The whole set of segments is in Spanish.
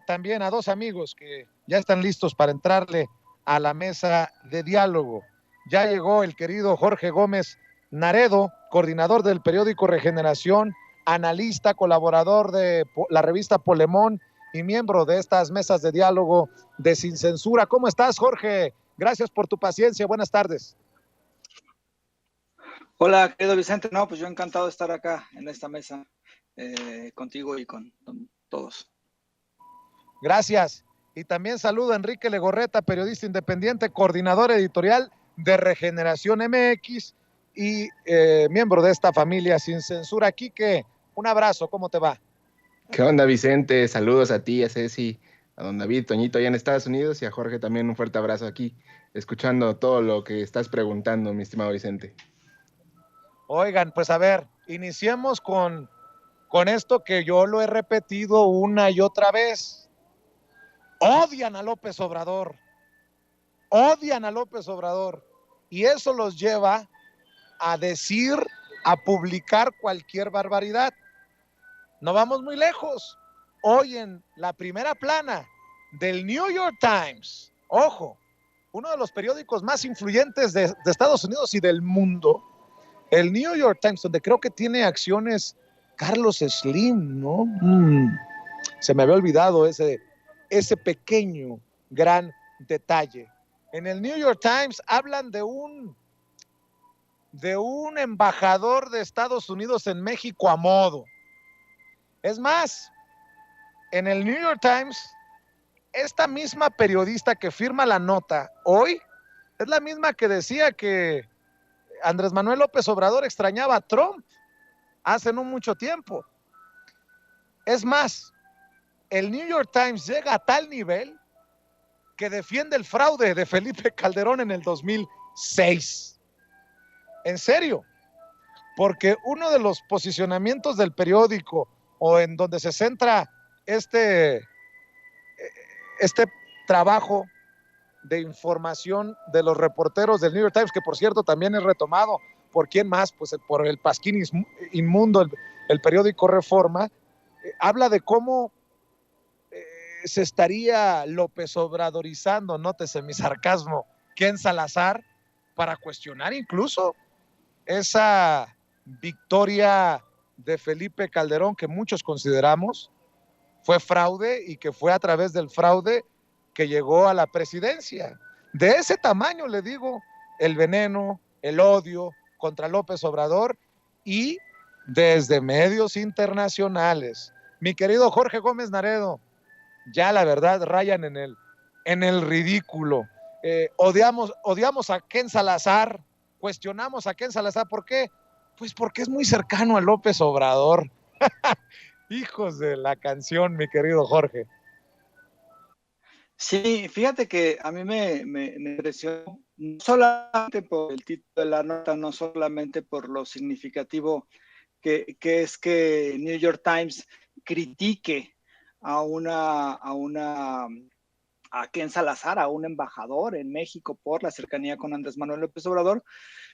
también a dos amigos que ya están listos para entrarle a la mesa de diálogo. Ya llegó el querido Jorge Gómez Naredo, coordinador del periódico Regeneración, analista, colaborador de la revista Polemón y miembro de estas mesas de diálogo de Sin Censura. ¿Cómo estás, Jorge? Gracias por tu paciencia. Buenas tardes. Hola, querido Vicente. No, pues yo encantado de estar acá en esta mesa contigo y con todos. Gracias. Y también saludo a Enrique Legorreta, periodista independiente, coordinador editorial de Regeneración MX y miembro de esta familia Sin Censura. Quique, un abrazo, ¿cómo te va? ¿Qué onda, Vicente? Saludos a ti, a Ceci, a don David, Toñito allá en Estados Unidos y a Jorge también un fuerte abrazo aquí, escuchando todo lo que estás preguntando, mi estimado Vicente. Oigan, pues a ver, iniciemos con esto que yo lo he repetido una y otra vez. Odian a López Obrador. Odian a López Obrador. Y eso los lleva a decir, a publicar cualquier barbaridad. No vamos muy lejos. Hoy en la primera plana del New York Times, ojo, uno de los periódicos más influyentes de Estados Unidos y del mundo, el New York Times, donde creo que tiene acciones Carlos Slim, ¿no? Se me había olvidado ese pequeño, gran detalle. En el New York Times hablan de un embajador de Estados Unidos en México a modo. Es más, en el New York Times, esta misma periodista que firma la nota hoy es la misma que decía que Andrés Manuel López Obrador extrañaba a Trump hace no mucho tiempo. Es más, el New York Times llega a tal nivel que defiende el fraude de Felipe Calderón en el 2006. En serio, porque uno de los posicionamientos del periódico o en donde se centra este trabajo de información de los reporteros del New York Times, que por cierto también es retomado por quién más, pues por el Pasquín Inmundo, el periódico Reforma, habla de cómo se estaría López Obradorizando, nótese mi sarcasmo, Ken Salazar, para cuestionar incluso esa victoria de Felipe Calderón que muchos consideramos fue fraude y que fue a través del fraude que llegó a la presidencia. De ese tamaño, le digo, el veneno, el odio contra López Obrador y desde medios internacionales. Mi querido Jorge Gómez Naredo, ya la verdad rayan en el ridículo. Odiamos a Ken Salazar, cuestionamos a Ken Salazar. ¿Por qué? Pues porque es muy cercano a López Obrador. Hijos de la canción, mi querido Jorge. Sí, fíjate que a mí me impresionó, no solamente por el título de la nota, no solamente por lo significativo que es que New York Times critique a Ken Salazar, a un embajador en México por la cercanía con Andrés Manuel López Obrador,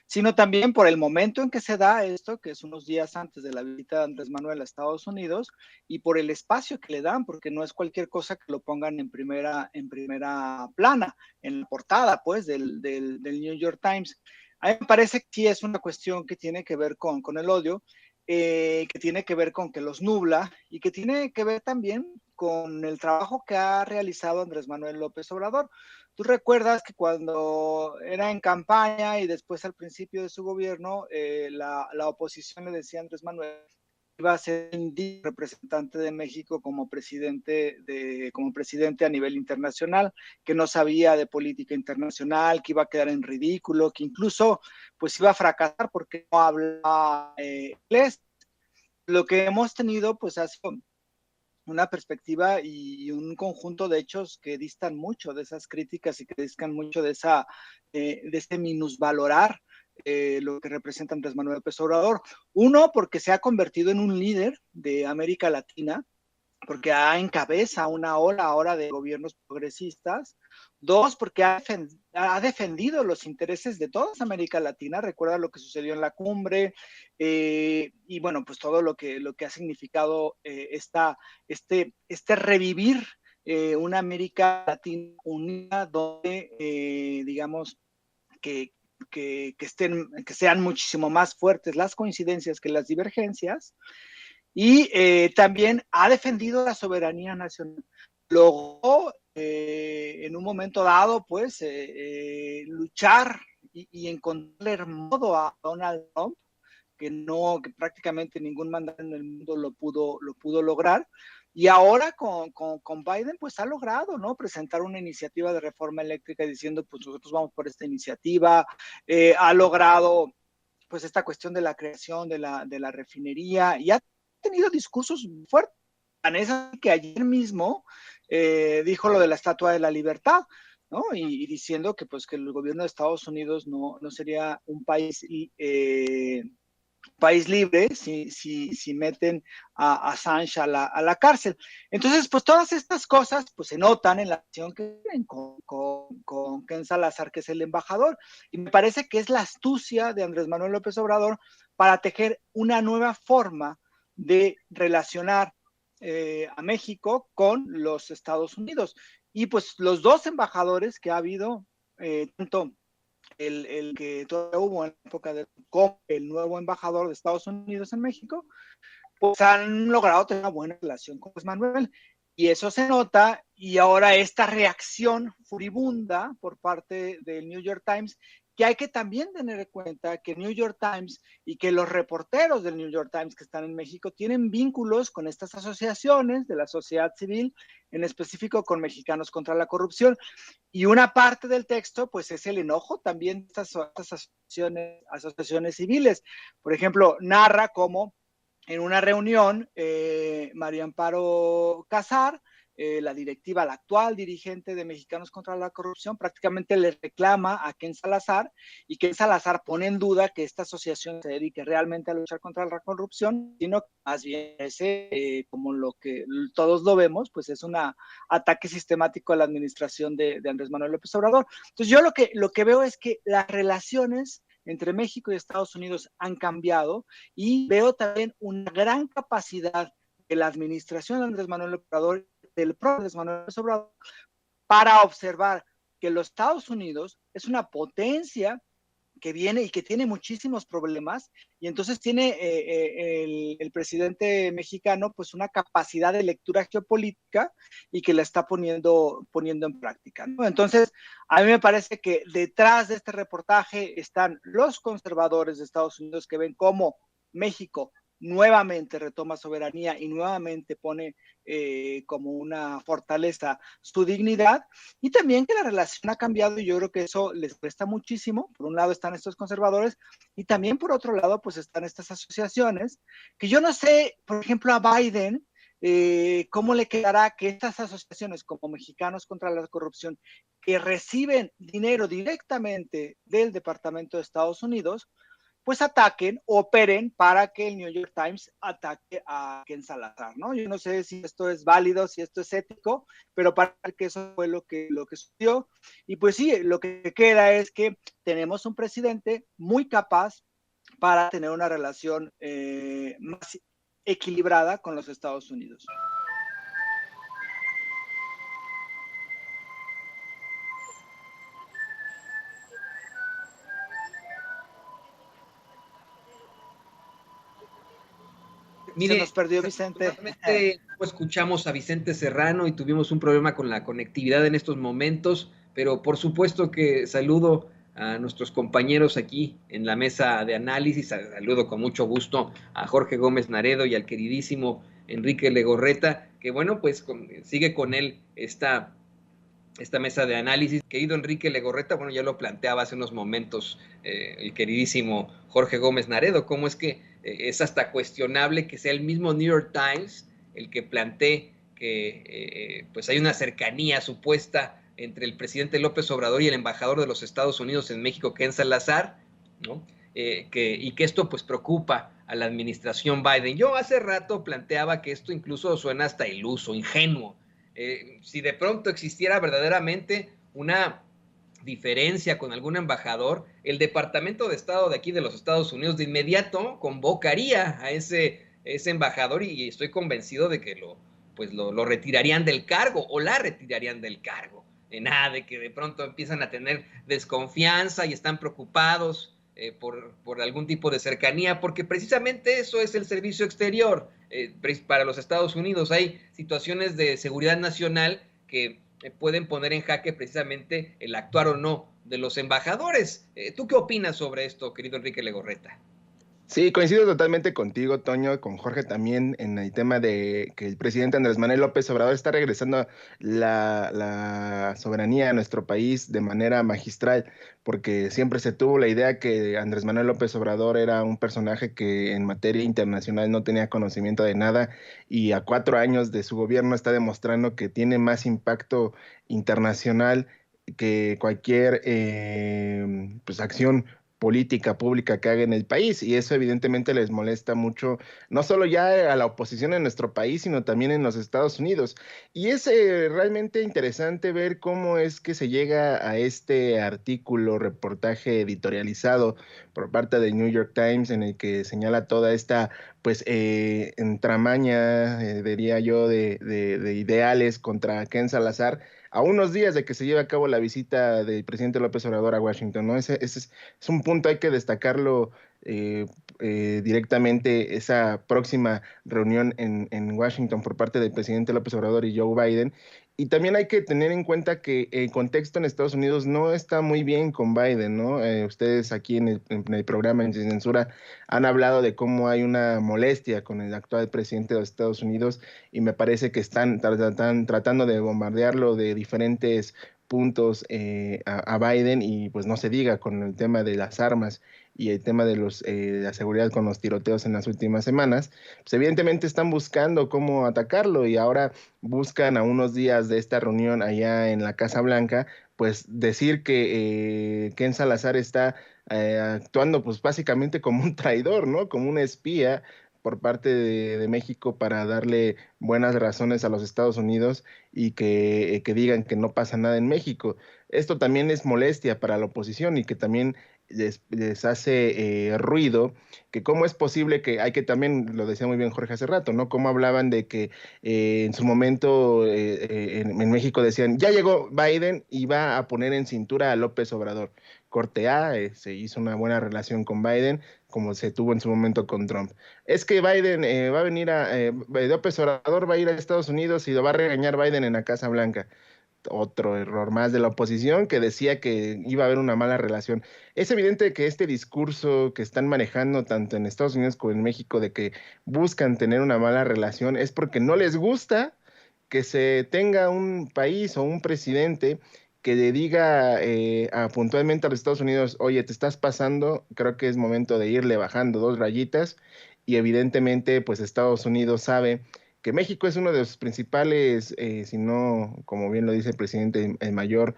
sino también por el momento en que se da esto, que es unos días antes de la visita de Andrés Manuel a Estados Unidos, y por el espacio que le dan, porque no es cualquier cosa que lo pongan en primera plana, en la portada, pues, del New York Times. A mí me parece que sí es una cuestión que tiene que ver con el odio, que tiene que ver con que los nubla y que tiene que ver también con el trabajo que ha realizado Andrés Manuel López Obrador. Tú recuerdas que cuando era en campaña y después al principio de su gobierno, la oposición le decía a Andrés Manuel que iba a ser representante de México como presidente a nivel internacional, que no sabía de política internacional, que iba a quedar en ridículo, que incluso pues iba a fracasar porque no hablaba inglés. Lo que hemos tenido pues ha sido una perspectiva y un conjunto de hechos que distan mucho de esas críticas y que distan mucho de este minusvalorar lo que representa Andrés Manuel López Obrador. Uno, porque se ha convertido en un líder de América Latina, porque encabeza una ola ahora de gobiernos progresistas. Dos, porque ha defendido los intereses de toda América Latina. Recuerda lo que sucedió en la cumbre y bueno, pues todo lo que ha significado este revivir una América Latina unida donde, digamos, que sean muchísimo más fuertes las coincidencias que las divergencias, y también ha defendido la soberanía nacional. Logró en un momento dado, pues, luchar y encontrarle modo a Donald Trump, que prácticamente ningún mandante en el mundo lo pudo lograr. Y ahora con Biden, pues ha logrado, ¿no?, presentar una iniciativa de reforma eléctrica diciendo, pues nosotros vamos por esta iniciativa. Ha logrado, pues, esta cuestión de la creación de la refinería, y ha tenido discursos fuertes. Tan es así que ayer mismo dijo lo de la Estatua de la Libertad, ¿no? Y diciendo que, pues, que el gobierno de Estados Unidos no sería un país libre si meten a Assange a la cárcel. Entonces, pues todas estas cosas pues se notan en la acción que tienen con Ken Salazar, que es el embajador, y me parece que es la astucia de Andrés Manuel López Obrador para tejer una nueva forma de relacionar a México con los Estados Unidos. Y pues los dos embajadores que ha habido, tanto el que todavía hubo en la época de como el nuevo embajador de Estados Unidos en México, pues han logrado tener una buena relación con Manuel, y eso se nota. Y ahora esta reacción furibunda por parte del New York Times, que hay que también tener en cuenta que New York Times y que los reporteros del New York Times que están en México tienen vínculos con estas asociaciones de la sociedad civil, en específico con Mexicanos contra la Corrupción. Y una parte del texto, pues, es el enojo también de estas asociaciones civiles. Por ejemplo, narra cómo en una reunión, María Amparo Casar, la directiva, la actual dirigente de Mexicanos contra la Corrupción, prácticamente le reclama a Ken Salazar, y Ken Salazar pone en duda que esta asociación se dedique realmente a luchar contra la corrupción, sino que más bien como lo que todos lo vemos, pues es un ataque sistemático a la administración de Andrés Manuel López Obrador. Entonces yo lo que veo es que las relaciones entre México y Estados Unidos han cambiado, y veo también una gran capacidad de la administración de Andrés Manuel López Obrador, del propio Andrés Manuel López Obrador, para observar que los Estados Unidos es una potencia que viene y que tiene muchísimos problemas, y entonces tiene el presidente mexicano pues una capacidad de lectura geopolítica, y que la está poniendo en práctica, ¿no? Entonces, a mí me parece que detrás de este reportaje están los conservadores de Estados Unidos, que ven cómo México nuevamente retoma soberanía y nuevamente pone como una fortaleza su dignidad, y también que la relación ha cambiado, y yo creo que eso les presta muchísimo. Por un lado están estos conservadores, y también por otro lado pues están estas asociaciones, que yo no sé, por ejemplo, a Biden, cómo le quedará que estas asociaciones como Mexicanos contra la Corrupción, que reciben dinero directamente del Departamento de Estados Unidos, pues ataquen, operen para que el New York Times ataque a Ken Salazar, ¿no? Yo no sé si esto es válido, si esto es ético, pero para que eso fue lo que sucedió. Y pues sí, lo que queda es que tenemos un presidente muy capaz para tener una relación más equilibrada con los Estados Unidos. Mire, se nos perdió Vicente. Escuchamos a Vicente Serrano y tuvimos un problema con la conectividad en estos momentos, pero por supuesto que saludo a nuestros compañeros aquí en la mesa de análisis. Saludo con mucho gusto a Jorge Gómez Naredo y al queridísimo Enrique Legorreta, que bueno, pues sigue con él esta mesa de análisis. Querido Enrique Legorreta, bueno, ya lo planteaba hace unos momentos el queridísimo Jorge Gómez Naredo, cómo es que es hasta cuestionable que sea el mismo New York Times el que plantee que pues hay una cercanía supuesta entre el presidente López Obrador y el embajador de los Estados Unidos en México, Ken Salazar, ¿no? Y que esto pues preocupa a la administración Biden. Yo hace rato planteaba que esto incluso suena hasta iluso, ingenuo. Si de pronto existiera verdaderamente una diferencia con algún embajador, el Departamento de Estado de aquí de los Estados Unidos de inmediato convocaría a ese embajador, y estoy convencido de que pues lo retirarían del cargo o la retirarían del cargo. Nada de que de pronto empiezan a tener desconfianza y están preocupados por algún tipo de cercanía, porque precisamente eso es el servicio exterior. Para los Estados Unidos hay situaciones de seguridad nacional que pueden poner en jaque precisamente el actuar o no de los embajadores. ¿Tú qué opinas sobre esto, querido Enrique Legorreta? Sí, coincido totalmente contigo, Toño, con Jorge también en el tema de que el presidente Andrés Manuel López Obrador está regresando la soberanía a nuestro país de manera magistral, porque siempre se tuvo la idea que Andrés Manuel López Obrador era un personaje que en materia internacional no tenía conocimiento de nada, y a 4 años de su gobierno está demostrando que tiene más impacto internacional que cualquier pues acción política pública que haga en el país, y eso evidentemente les molesta mucho, no solo ya a la oposición en nuestro país, sino también en los Estados Unidos. Y es realmente interesante ver cómo es que se llega a este artículo, reportaje editorializado por parte del New York Times, en el que señala toda esta, pues, entramaña, diría yo, de ideales contra Ken Salazar, a unos días de que se lleve a cabo la visita del presidente López Obrador a Washington, ¿no? Ese es un punto, hay que destacarlo directamente, esa próxima reunión en Washington por parte del presidente López Obrador y Joe Biden. Y también hay que tener en cuenta que el contexto en Estados Unidos no está muy bien con Biden, ¿no? Ustedes aquí en el programa en Sin Censura han hablado de cómo hay una molestia con el actual presidente de los Estados Unidos, y me parece que están tratando de bombardearlo de diferentes puntos a Biden, y pues no se diga con el tema de las armas y el tema de la seguridad con los tiroteos en las últimas semanas. Pues evidentemente están buscando cómo atacarlo, y ahora buscan a unos días de esta reunión allá en la Casa Blanca, pues decir que Ken Salazar está actuando pues básicamente como un traidor, ¿no? Como un espía por parte de México para darle buenas razones a los Estados Unidos, y que digan que no pasa nada en México. Esto también es molestia para la oposición, y que también les hace ruido, que cómo es posible que hay que también, lo decía muy bien Jorge hace rato, ¿no? Cómo hablaban de que en su momento en México decían, ya llegó Biden y va a poner en cintura a López Obrador. Corte A, se hizo una buena relación con Biden, como se tuvo en su momento con Trump. Es que Biden va a venir López Obrador va a ir a Estados Unidos y lo va a regañar Biden en la Casa Blanca. Otro error más de la oposición, que decía que iba a haber una mala relación. Es evidente que este discurso que están manejando tanto en Estados Unidos como en México, de que buscan tener una mala relación, es porque no les gusta que se tenga un país o un presidente que le diga puntualmente a los Estados Unidos, oye, te estás pasando, creo que es momento de irle bajando 2 rayitas. Y evidentemente pues Estados Unidos sabe que México es uno de los principales, si no, como bien lo dice el presidente, el mayor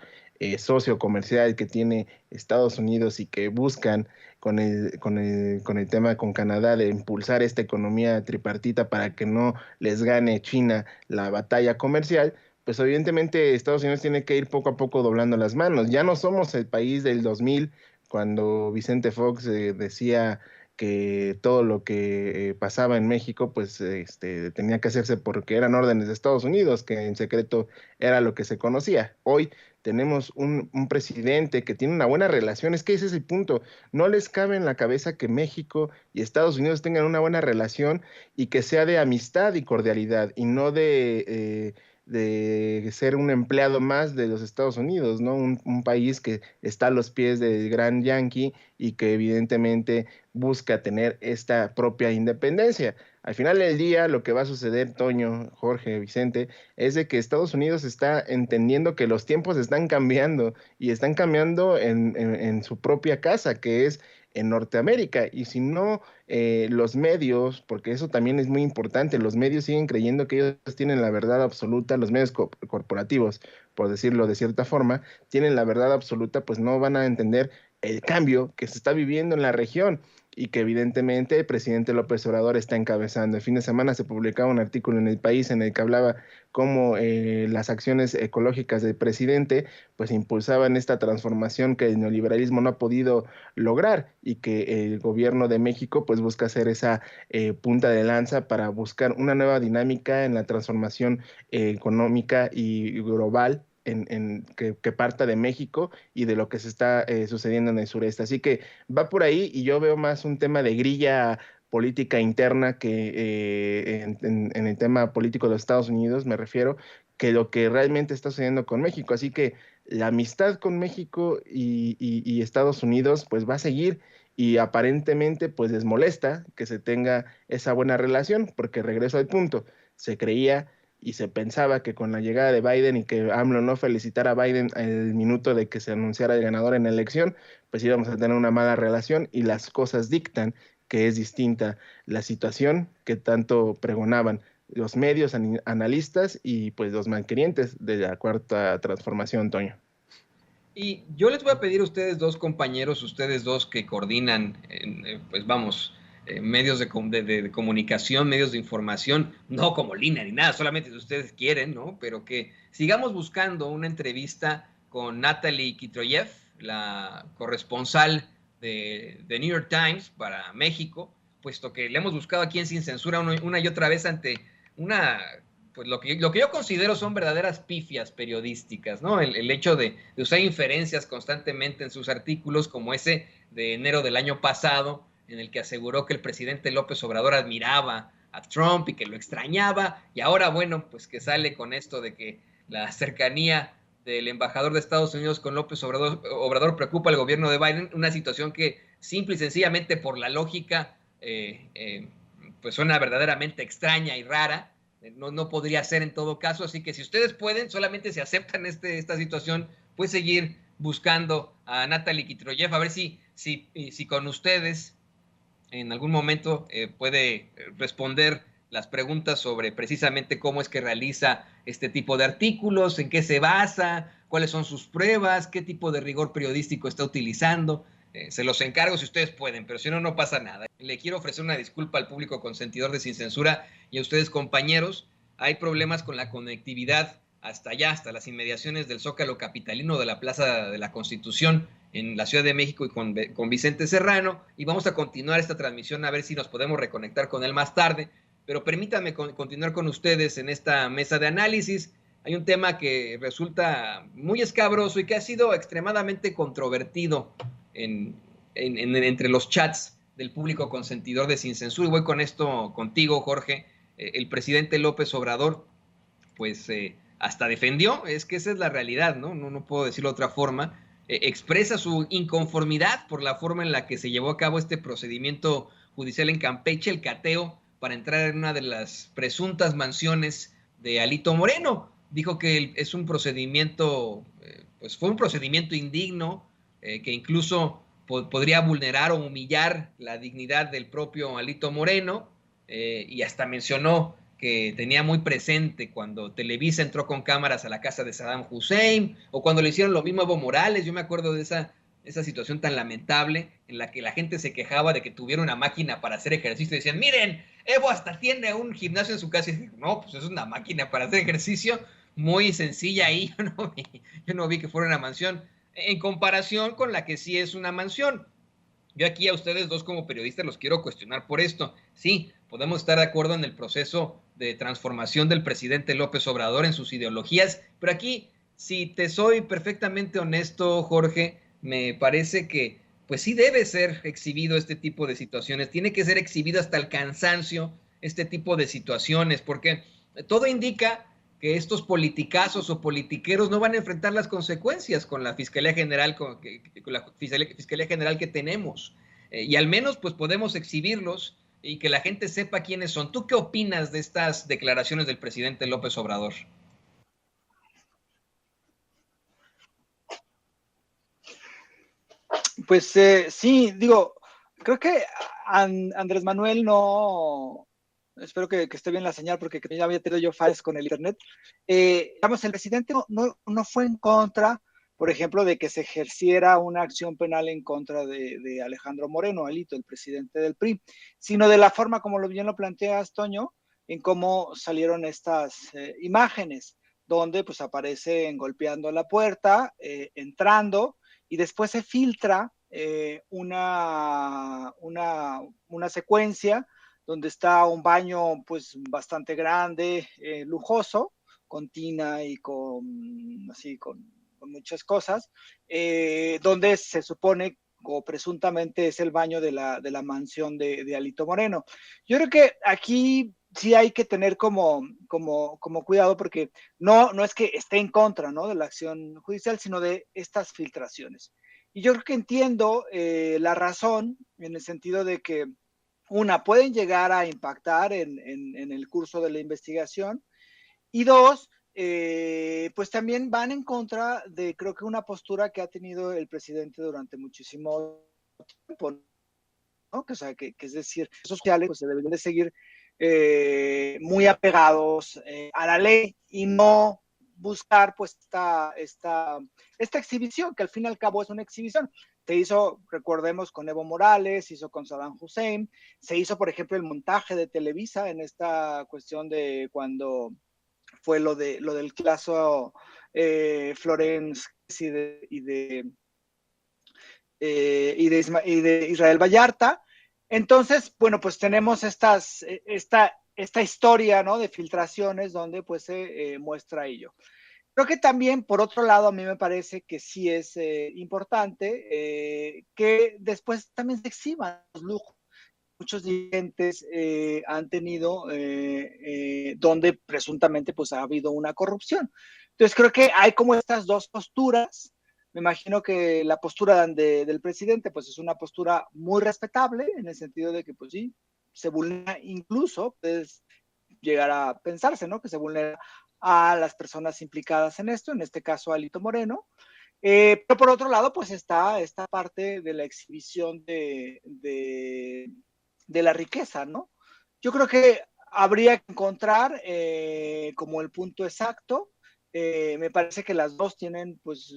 socio comercial que tiene Estados Unidos, y que buscan con el tema con Canadá de impulsar esta economía tripartita para que no les gane China la batalla comercial. Pues evidentemente Estados Unidos tiene que ir poco a poco doblando las manos. Ya no somos el país del 2000, cuando Vicente Fox decía que todo lo que pasaba en México, pues tenía que hacerse porque eran órdenes de Estados Unidos, que en secreto era lo que se conocía. Hoy tenemos un presidente que tiene una buena relación, es que ese es el punto. No les cabe en la cabeza que México y Estados Unidos tengan una buena relación, y que sea de amistad y cordialidad, y no de ser un empleado más de los Estados Unidos, ¿no? Un país que está a los pies del gran Yankee, y que evidentemente busca tener esta propia independencia. Al final del día, lo que va a suceder, Toño, Jorge, Vicente, es de que Estados Unidos está entendiendo que los tiempos están cambiando, y están cambiando en su propia casa, que es en Norteamérica. Y si no, los medios, porque eso también es muy importante, los medios siguen creyendo que ellos tienen la verdad absoluta, los medios corporativos, por decirlo de cierta forma, tienen la verdad absoluta, pues no van a entender el cambio que se está viviendo en la región. y que evidentemente el presidente López Obrador está encabezando. El fin de semana se publicaba un artículo en El País en el que hablaba cómo las acciones ecológicas del presidente pues impulsaban esta transformación que el neoliberalismo no ha podido lograr, y que el gobierno de México pues busca hacer esa punta de lanza para buscar una nueva dinámica en la transformación económica y global que parta de México y de lo que se está sucediendo en el sureste. Así que va por ahí, y yo veo más un tema de grilla política interna que en el tema político de los Estados Unidos, me refiero, que lo que realmente está sucediendo con México. Así que la amistad con México y Estados Unidos pues va a seguir, y aparentemente pues les molesta que se tenga esa buena relación, porque regreso al punto, se creía y se pensaba que con la llegada de Biden y que AMLO no felicitara a Biden el minuto de que se anunciara el ganador en la elección, pues íbamos a tener una mala relación, y las cosas dictan que es distinta la situación que tanto pregonaban los medios, analistas y pues los malquerientes de la cuarta transformación, Toño. Y yo les voy a pedir a ustedes dos compañeros, ustedes dos que coordinan, pues vamos, medios de comunicación, medios de información, no como línea ni nada, solamente si ustedes quieren, ¿no? Pero que sigamos buscando una entrevista con Natalie Kitroyev, la corresponsal de New York Times para México, puesto que le hemos buscado aquí en Sin Censura una y otra vez ante una... pues lo que yo considero son verdaderas pifias periodísticas, ¿no? El hecho de usar inferencias constantemente en sus artículos, como ese de enero del año pasado, en el que aseguró que el presidente López Obrador admiraba a Trump y que lo extrañaba, y ahora, bueno, pues que sale con esto de que la cercanía del embajador de Estados Unidos con López Obrador preocupa al gobierno de Biden, una situación que simple y sencillamente por la lógica pues suena verdaderamente extraña y rara. No podría ser en todo caso, así que si ustedes pueden, solamente si aceptan esta situación, pues seguir buscando a Natalie Kitroyev, a ver si con ustedes en algún momento puede responder las preguntas sobre precisamente cómo es que realiza este tipo de artículos, en qué se basa, cuáles son sus pruebas, qué tipo de rigor periodístico está utilizando. Se los encargo si ustedes pueden, pero si no, no pasa nada. Le quiero ofrecer una disculpa al público consentidor de Sin Censura y a ustedes, compañeros. Hay problemas con la conectividad hasta allá, hasta las inmediaciones del Zócalo capitalino de la Plaza de la Constitución en la Ciudad de México, y con Vicente Serrano, y vamos a continuar esta transmisión a ver si nos podemos reconectar con él más tarde, pero permítanme continuar con ustedes en esta mesa de análisis. Hay un tema que resulta muy escabroso y que ha sido extremadamente controvertido entre los chats del público consentidor de Sin Censura, y voy con esto contigo, Jorge. El presidente López Obrador, pues hasta defendió, es que esa es la realidad, no puedo decirlo de otra forma, expresa su inconformidad por la forma en la que se llevó a cabo este procedimiento judicial en Campeche, el cateo para entrar en una de las presuntas mansiones de Alito Moreno. Dijo que es un procedimiento, pues fue un procedimiento indigno, que incluso podría vulnerar o humillar la dignidad del propio Alito Moreno, y hasta mencionó que tenía muy presente cuando Televisa entró con cámaras a la casa de Saddam Hussein, o cuando le hicieron lo mismo a Evo Morales. Yo me acuerdo de esa situación tan lamentable en la que la gente se quejaba de que tuviera una máquina para hacer ejercicio, y decían, miren, Evo hasta tiene un gimnasio en su casa, y dije, no, pues es una máquina para hacer ejercicio muy sencilla, y yo no vi que fuera una mansión, en comparación con la que sí es una mansión. Yo aquí a ustedes dos como periodistas los quiero cuestionar por esto. Sí, podemos estar de acuerdo en el proceso de transformación del presidente López Obrador en sus ideologías, pero aquí, si te soy perfectamente honesto, Jorge, me parece que pues sí debe ser exhibido este tipo de situaciones, tiene que ser exhibido hasta el cansancio este tipo de situaciones, porque todo indica que estos politicazos o politiqueros no van a enfrentar las consecuencias con la Fiscalía General, con la Fiscalía General que tenemos. Y al menos pues podemos exhibirlos y que la gente sepa quiénes son. ¿Tú qué opinas de estas declaraciones del presidente López Obrador? Pues sí, digo, creo que Andrés Manuel no... Espero que esté bien la señal, porque ya había tenido yo fallas con el internet. Digamos, el presidente no fue en contra por ejemplo, de que se ejerciera una acción penal en contra de Alejandro Moreno, Alito, el presidente del PRI, sino de la forma como bien lo planteas, Toño, en cómo salieron estas imágenes, donde pues aparecen golpeando la puerta, entrando, y después se filtra una secuencia donde está un baño pues bastante grande, lujoso, con tina y con muchas cosas, donde se supone o presuntamente es el baño de la mansión de Alito Moreno. Yo creo que aquí sí hay que tener como cuidado, porque no es que esté en contra, ¿no?, de la acción judicial, sino de estas filtraciones. Y yo creo que entiendo la razón, en el sentido de que, pueden llegar a impactar en el curso de la investigación, y dos, pues también van en contra de, creo que, una postura que ha tenido el presidente durante muchísimo tiempo, ¿no? O sea, que es decir, esos sociales pues se deben de seguir muy apegados a la ley, y no buscar pues esta exhibición, que al fin y al cabo es una exhibición. Se hizo, recordemos, con Evo Morales, se hizo con Saddam Hussein, se hizo, por ejemplo, el montaje de Televisa en esta cuestión de cuando fue lo del caso Florence y de Israel Vallarta. Entonces, bueno, pues tenemos esta historia, ¿no?, de filtraciones donde pues se muestra ello. Creo que también, por otro lado, a mí me parece que sí es importante que después también se exhiban los lujos. Muchos dirigentes han tenido donde presuntamente pues ha habido una corrupción. Entonces creo que hay como estas dos posturas. Me imagino que la postura del presidente pues es una postura muy respetable, en el sentido de que pues sí, se vulnera, incluso puedes llegar a pensarse, ¿no?, que se vulnera a las personas implicadas en esto, en este caso Alito Moreno. Pero por otro lado pues está esta parte de la exhibición de la riqueza, ¿no? Yo creo que habría que encontrar como el punto exacto. Me parece que las dos tienen pues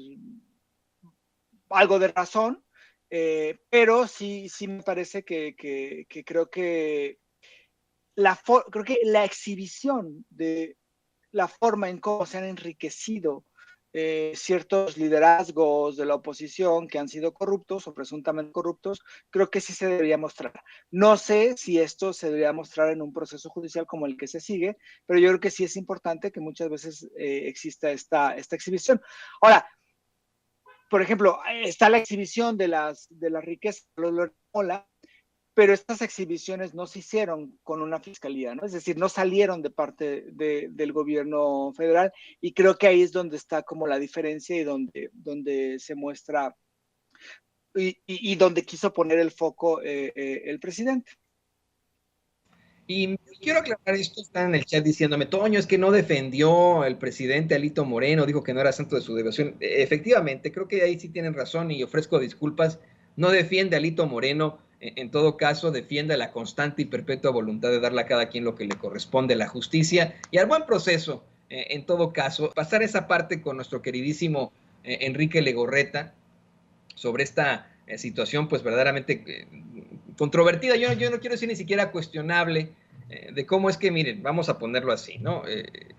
algo de razón, pero sí me parece que creo que la exhibición de la forma en cómo se han enriquecido ciertos liderazgos de la oposición que han sido corruptos o presuntamente corruptos, creo que sí se debería mostrar. No sé si esto se debería mostrar en un proceso judicial como el que se sigue, pero yo creo que sí es importante que muchas veces exista esta exhibición. Ahora, por ejemplo, está la exhibición de las riquezas de Loret de Mola, pero estas exhibiciones no se hicieron con una fiscalía, ¿no? Es decir, no salieron de parte del gobierno federal, y creo que ahí es donde está como la diferencia, y donde se muestra y donde quiso poner el foco el presidente. Y quiero aclarar esto, están en el chat diciéndome, Toño, es que no defendió el presidente Alito Moreno, dijo que no era santo de su devoción. Efectivamente, creo que ahí sí tienen razón y ofrezco disculpas. No defiende a Alito Moreno, en todo caso defiende la constante y perpetua voluntad de darle a cada quien lo que le corresponde, la justicia y al buen proceso. En todo caso, pasar esa parte con nuestro queridísimo Enrique Legorreta sobre esta situación pues verdaderamente controvertida, yo no quiero decir ni siquiera cuestionable, de cómo es que, miren, vamos a ponerlo así, ¿no?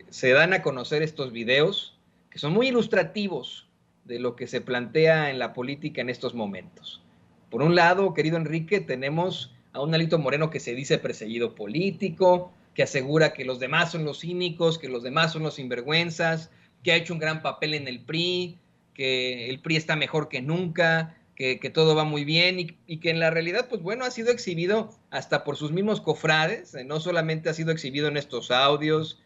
Se dan a conocer estos videos que son muy ilustrativos de lo que se plantea en la política en estos momentos. Por un lado, querido Enrique, tenemos a un Alito Moreno que se dice perseguido político, que asegura que los demás son los cínicos, que los demás son los sinvergüenzas, que ha hecho un gran papel en el PRI, que el PRI está mejor que nunca, que todo va muy bien, y que en la realidad, pues bueno, ha sido exhibido hasta por sus mismos cofrades, no solamente ha sido exhibido en estos audios,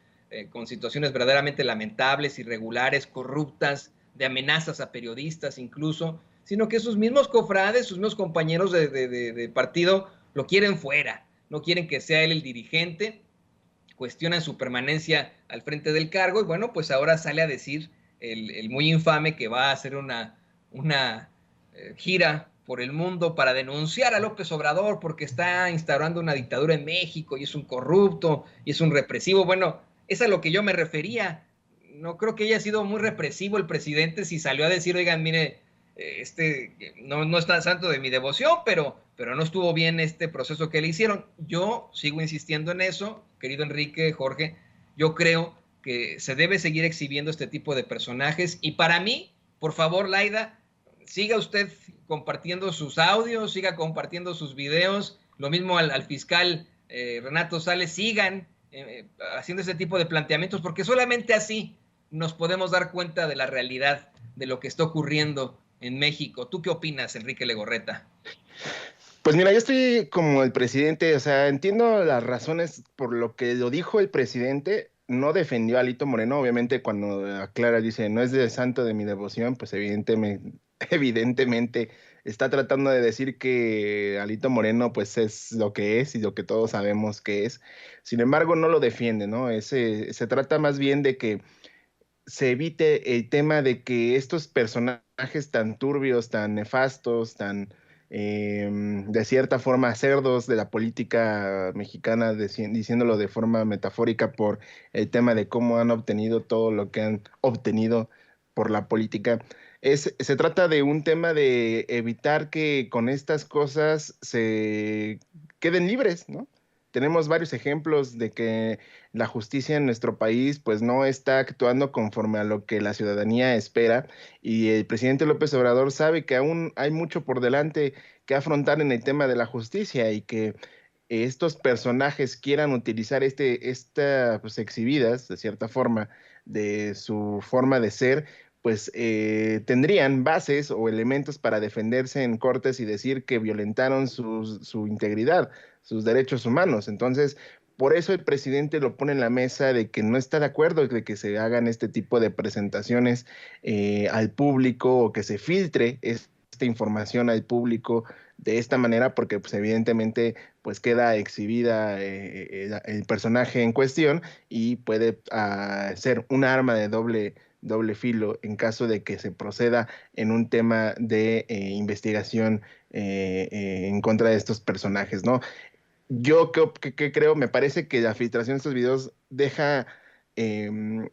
con situaciones verdaderamente lamentables, irregulares, corruptas, de amenazas a periodistas incluso, sino que sus mismos cofrades, sus mismos compañeros de partido lo quieren fuera, no quieren que sea él el dirigente, cuestionan su permanencia al frente del cargo, y bueno, pues ahora sale a decir el muy infame que va a hacer una gira por el mundo para denunciar a López Obrador porque está instaurando una dictadura en México y es un corrupto y es un represivo. Bueno, es a lo que yo me refería. no creo que haya sido muy represivo el presidente si salió a decir, oigan, mire, no está santo de mi devoción, pero no estuvo bien este proceso que le hicieron. Yo sigo insistiendo en eso, querido Enrique, Jorge, yo creo que se debe seguir exhibiendo este tipo de personajes, y para mí, por favor, Laida, siga usted compartiendo sus audios, siga compartiendo sus videos, lo mismo al fiscal Renato Sales, sigan haciendo ese tipo de planteamientos, porque solamente así nos podemos dar cuenta de la realidad de lo que está ocurriendo en México. ¿Tú qué opinas, Enrique Legorreta? Pues mira, yo estoy como el presidente, o sea, entiendo las razones por lo que lo dijo el presidente. No defendió a Alito Moreno, obviamente cuando aclara, dice, no es de santo de mi devoción, pues evidentemente está tratando de decir que Alito Moreno pues es lo que es y lo que todos sabemos que es. Sin embargo, no lo defiende, ¿no? Se trata más bien de que se evite el tema de que estos personajes tan turbios, tan nefastos, tan de cierta forma cerdos de la política mexicana, diciéndolo de forma metafórica por el tema de cómo han obtenido todo lo que han obtenido por la política. Se trata de un tema de evitar que con estas cosas se queden libres, ¿no? Tenemos varios ejemplos de que la justicia en nuestro país pues no está actuando conforme a lo que la ciudadanía espera, y el presidente López Obrador sabe que aún hay mucho por delante que afrontar en el tema de la justicia, y que estos personajes quieran utilizar esta pues exhibidas de cierta forma de su forma de ser, pues tendrían bases o elementos para defenderse en cortes y decir que violentaron su integridad, sus derechos humanos. Entonces, por eso el presidente lo pone en la mesa de que no está de acuerdo de que se hagan este tipo de presentaciones al público, o que se filtre esta información al público de esta manera, porque pues evidentemente pues queda exhibida el personaje en cuestión, y puede ser un arma de doble filo en caso de que se proceda en un tema de investigación en contra de estos personajes, ¿no? Yo ¿qué creo? Me parece que la filtración de estos videos deja en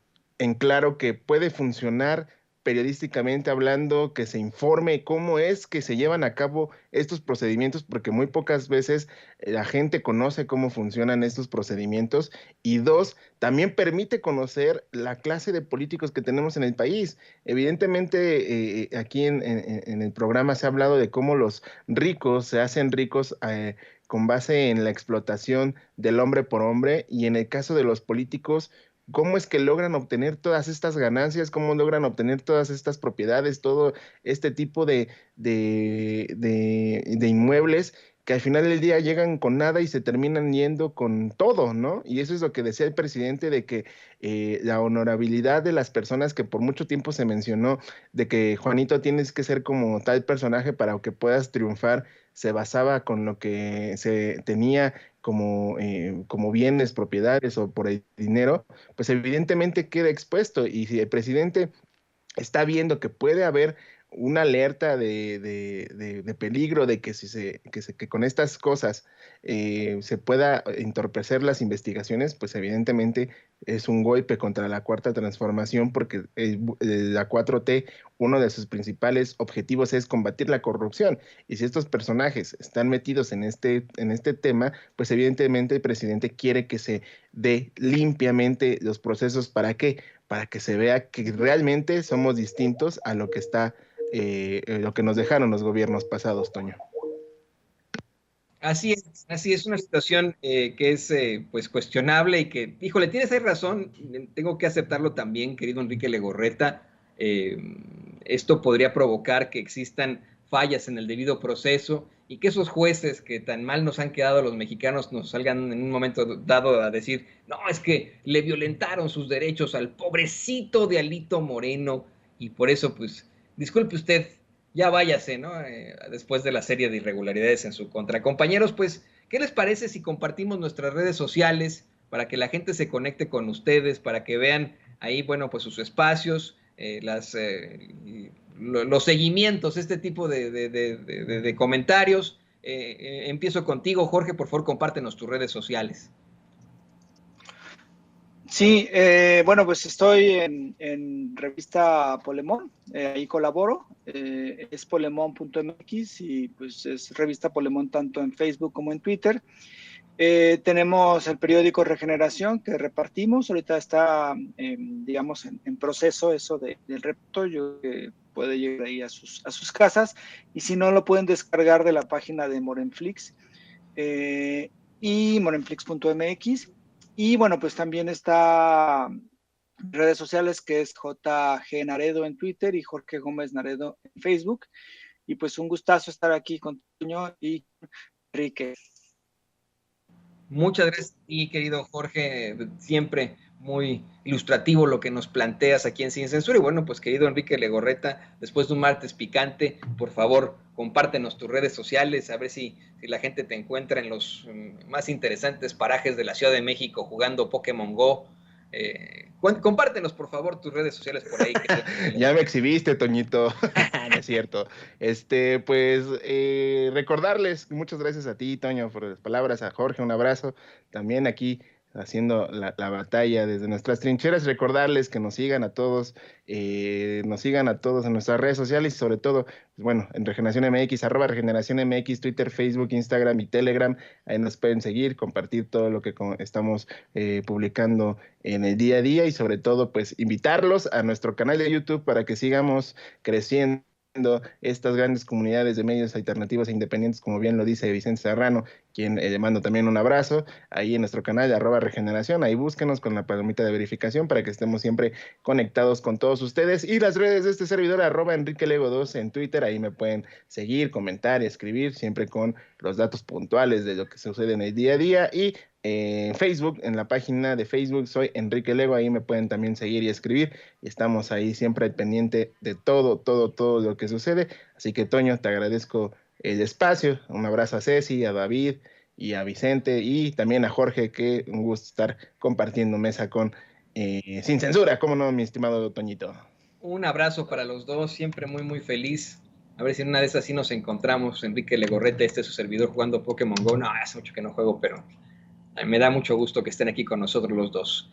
claro que puede funcionar periodísticamente hablando, que se informe cómo es que se llevan a cabo estos procedimientos, porque muy pocas veces la gente conoce cómo funcionan estos procedimientos. Y dos, también permite conocer la clase de políticos que tenemos en el país. Evidentemente, aquí en el programa se ha hablado de cómo los ricos se hacen ricos con base en la explotación del hombre por hombre, y en el caso de los políticos, cómo es que logran obtener todas estas ganancias, cómo logran obtener todas estas propiedades, todo este tipo de inmuebles, que al final del día llegan con nada y se terminan yendo con todo, ¿no? Y eso es lo que decía el presidente, de que la honorabilidad de las personas, que por mucho tiempo se mencionó, de que Juanito tienes que ser como tal personaje para que puedas triunfar, se basaba con lo que se tenía como bienes, propiedades o por el dinero, pues evidentemente queda expuesto. Y si el presidente está viendo que puede haber una alerta de peligro, de que que con estas cosas se pueda entorpecer las investigaciones, pues evidentemente es un golpe contra la Cuarta Transformación, porque la 4T, uno de sus principales objetivos es combatir la corrupción. Y si estos personajes están metidos en este tema, pues evidentemente el presidente quiere que se dé limpiamente los procesos. ¿Para qué? Para que se vea que realmente somos distintos a lo que lo que nos dejaron los gobiernos pasados, Toño. Así es una situación que es pues cuestionable, y que, híjole, tienes ahí razón, tengo que aceptarlo también, querido Enrique Legorreta. Esto podría provocar que existan fallas en el debido proceso, y que esos jueces que tan mal nos han quedado a los mexicanos nos salgan en un momento dado a decir, no, es que le violentaron sus derechos al pobrecito de Alito Moreno, y por eso, pues, disculpe usted, ya váyase, ¿no? Después de la serie de irregularidades en su contra. Compañeros, pues, ¿qué les parece si compartimos nuestras redes sociales para que la gente se conecte con ustedes, para que vean ahí, bueno, pues sus espacios, los seguimientos, este tipo de comentarios? Empiezo contigo, Jorge, por favor, compártenos tus redes sociales. Sí, bueno, pues estoy en revista Polemón, ahí colaboro, es polemón.mx y pues es revista Polemón tanto en Facebook como en Twitter. Tenemos el periódico Regeneración que repartimos, ahorita está, digamos, en proceso eso del reparto, yo puede llegar ahí a sus casas, y si no, lo pueden descargar de la página de Morenflix y morenflix.mx. Y bueno, pues también está redes sociales que es JG Naredo en Twitter y Jorge Gómez Naredo en Facebook. Y pues un gustazo estar aquí con Toño y Enrique. Muchas gracias a ti, querido Jorge, siempre muy ilustrativo lo que nos planteas aquí en Sin Censura. Y bueno, pues querido Enrique Legorreta, después de un martes picante, por favor, compártenos tus redes sociales, a ver si la gente te encuentra en los más interesantes parajes de la Ciudad de México jugando Pokémon Go. Compártenos, por favor, tus redes sociales por ahí. Ya me exhibiste, Toñito. No es cierto. Pues recordarles, muchas gracias a ti, Toño, por las palabras, a Jorge, un abrazo. También aquí haciendo la batalla desde nuestras trincheras, recordarles que nos sigan a todos en nuestras redes sociales y sobre todo, pues bueno, en Regeneración MX, @Regeneración MX, Twitter, Facebook, Instagram y Telegram, ahí nos pueden seguir, compartir todo lo que estamos publicando en el día a día y sobre todo, pues invitarlos a nuestro canal de YouTube para que sigamos creciendo estas grandes comunidades de medios alternativos e independientes, como bien lo dice Vicente Serrano, quien le mando también un abrazo, ahí en nuestro canal de @Regeneración, ahí búsquenos con la palomita de verificación para que estemos siempre conectados con todos ustedes, y las redes de este servidor, @EnriqueLego2 en Twitter, ahí me pueden seguir, comentar y escribir, siempre con los datos puntuales de lo que sucede en el día a día, y en Facebook, en la página de Facebook, soy Enrique Lego, ahí me pueden también seguir y escribir, y estamos ahí siempre al pendiente de todo lo que sucede. Así que, Toño, te agradezco el espacio, un abrazo a Ceci, a David y a Vicente, y también a Jorge, que un gusto estar compartiendo mesa con Sin Censura, ¿cómo no, mi estimado Toñito? Un abrazo para los dos, siempre muy feliz. A ver si en una de esas sí nos encontramos. Enrique Legorreta, este es su servidor jugando Pokémon Go. No, hace mucho que no juego, pero me da mucho gusto que estén aquí con nosotros los dos.